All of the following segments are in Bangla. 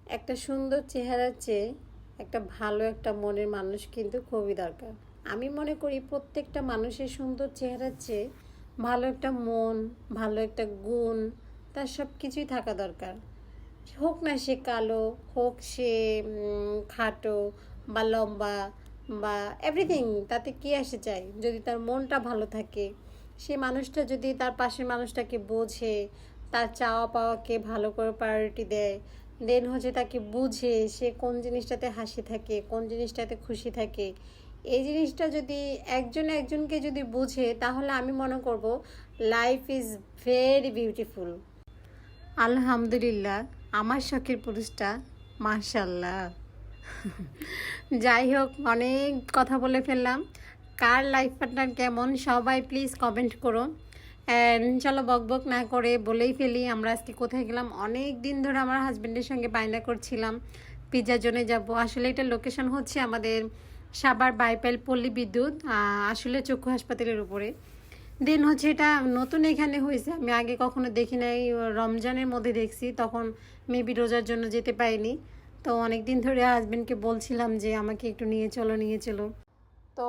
একটা সুন্দর চেহারার চেয়ে একটা ভালো একটা মনের মানুষ কিন্তু খুবই দরকার। আমি মনে করি প্রত্যেকটা মানুষের সুন্দর চেহারার চেয়ে ভালো একটা মন, ভালো একটা গুণ, তার সব কিছুই থাকা দরকার। হোক না সে কালো, হোক সে খাটো বা লম্বা বা এভরিথিং, তাতে কি আসে যায় যদি তার মনটা ভালো থাকে। সে মানুষটা যদি তার পাশের মানুষটাকে বোঝে, তার চাওয়া পাওয়াকে ভালো করে প্রায়োরিটি দেয়, দেন হচ্ছে তাকে বুঝে সে কোন জিনিসটাতে হাসি থাকে, কোন জিনিসটাতে খুশি থাকে, এই জিনিসটা যদি একজন একজনকে যদি বুঝে, তাহলে আমি মনে করব লাইফ ইজ ভেরি বিউটিফুল। আলহামদুলিল্লাহ, আমার শখের পুরুষটা মাশাল্লাহ। যাই হোক, অনেক কথা বলে ফেললাম। কার লাইফ পার্টনার কেমন সবাই প্লিজ কমেন্ট করো। চলো বকবক না করে বলেই ফেলি, আমরা আজকে কোথায় গেলাম। অনেক দিন ধরে আমার হাজব্যান্ডের সঙ্গে বায়না করছিলাম পিৎজা জোনে যাব। আসলে এটা লোকেশন হচ্ছে আমাদের সাভার বাইপাইল পল্লী বিদ্যুৎ, আসলে চক্ষু হাসপাতালের উপরে। দেন হচ্ছে এটা নতুন এখানে হয়েছে, আমি আগে কখনো দেখি নাই। রমজানের মধ্যে দেখছি, তখন মেবি রোজার জন্য যেতে পাইনি। তো অনেক দিন ধরে হাজব্যান্ডকে বলছিলাম যে আমাকে একটু নিয়ে চলো নিয়ে চলো। তো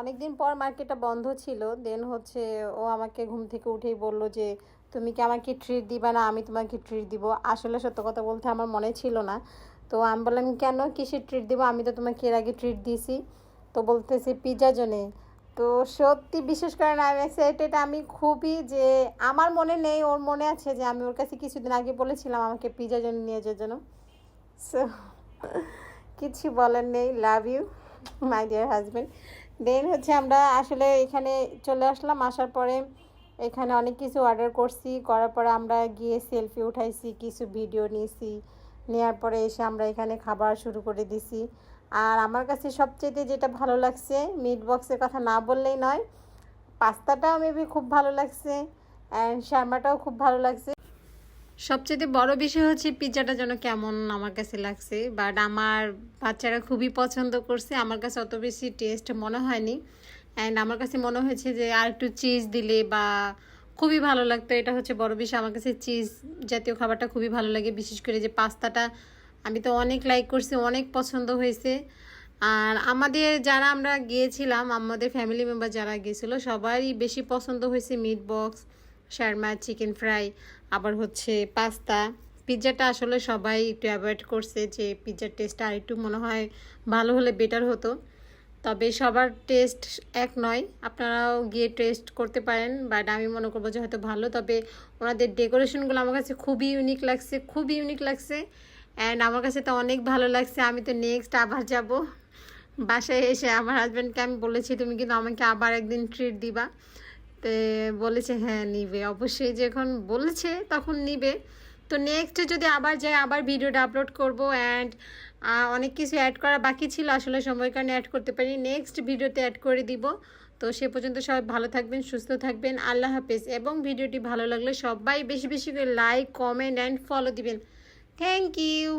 অনেক দিন পর মার্কেটটা বন্ধ ছিল। দেন হচ্ছে ও আমাকে ঘুম থেকে উঠেই বলল যে তুমি কি আমাকে ট্রিট দিবা না আমি তোমাকে ট্রিট দিব। আসলে সত্য কথা বলতে আমার মনে ছিল না। তো আমি বললাম কেন, কিসের ট্রিট দিব, আমি তো তোমাকে এর আগে ট্রিট দিয়েছি। তো বলতেছে পিৎজা জোনে। তো সত্যি বিশেষ করে আমি এক্সাইটেড, আমি খুবই, যে আমার মনে নেই ওর মনে আছে যে আমি ওর কাছে কিছুদিন আগে বলেছিলাম আমাকে পিৎজা জোনে নিয়ে যাওয়ার জন্য। সো কিছু বলার নেই, love you my dear husband. Then হচ্ছে আমরা আসলে এখানে চলে আসলাম। আসার পরে এখানে অনেক কিছু অর্ডার করছি, করার পরে আমরা গিয়ে সেলফি উঠাইছি, কিছু ভিডিও নিয়েছি। নেওয়ার পরে এসে আমরা এখানে খাবার শুরু করে দিছি। আর আমার কাছে সবচেয়ে যেটা ভালো লাগছে, মিট বক্সের কথা না বললেই নয়, পাস্তাটাও মেবি খুব ভালো লাগছে অ্যান্ড শার্মাটাও খুব ভালো লাগছে। সবচেয়ে বড় বিষয় হচ্ছে পিৎজাটা যেন কেমন আমার কাছে লাগছে, বাট আমার বাচ্চারা খুবই পছন্দ করছে। আমার কাছে অত বেশি টেস্ট মনে হয়নি, অ্যান্ড আমার কাছে মনে হয়েছে যে আর একটু চিজ দিলে বা খুবই ভালো লাগতো। এটা হচ্ছে বড় বিষয়, আমার কাছে চিজ জাতীয় খাবারটা খুবই ভালো লাগে। বিশেষ করে যে পাস্তাটা আমি তো অনেক লাইক করছি, অনেক পছন্দ হয়েছে। আর আমাদের যারা আমরা গিয়েছিলাম, আমাদের ফ্যামিলি মেম্বার যারা গিয়েছিলো সবারই বেশি পছন্দ হয়েছে meat box, Sharma, chicken fry, আবার হচ্ছে পাস্তা। পিৎজাটা আসলে সবাই একটু অ্যাভয়েড করছে, যে পিৎজার টেস্টটা আর একটু মনে হয় ভালো হলে বেটার হতো। তবে সবার টেস্ট এক নয়, আপনারাও গিয়ে টেস্ট করতে পারেন, বাট আমি মনে করবো যে হয়তো ভালো। তবে ওনাদের ডেকোরেশনগুলো আমার কাছে খুবই ইউনিক লাগছে, খুবই ইউনিক লাগছে, অ্যান্ড আমার কাছে তো অনেক ভালো লাগছে। আমি তো নেক্সট আবার যাব। বাসায় এসে আমার হাজব্যান্ডকে আমি বলেছি তুমি কিন্তু আমাকে আবার একদিন ট্রিট দিবা। তো বলেছে হ্যাঁ নিবে, অবশ্যই যখন বলেছে তখন নিবে। তো নেক্সট যদি আবার যাই, আবার ভিডিওটা আপলোড করব। অ্যান্ড অনেক কিছু অ্যাড করা বাকি ছিল, আসলে সময়ের কারণে অ্যাড করতে পারি, নেক্সট ভিডিওতে অ্যাড করে দিব। তো সে পর্যন্ত সবাই ভালো থাকবেন, সুস্থ থাকবেন, আল্লাহ হাফেজ। এবং ভিডিওটি ভালো লাগলে সবাই বেশি বেশি করে লাইক, কমেন্ট অ্যান্ড ফলো দিবেন। Thank you.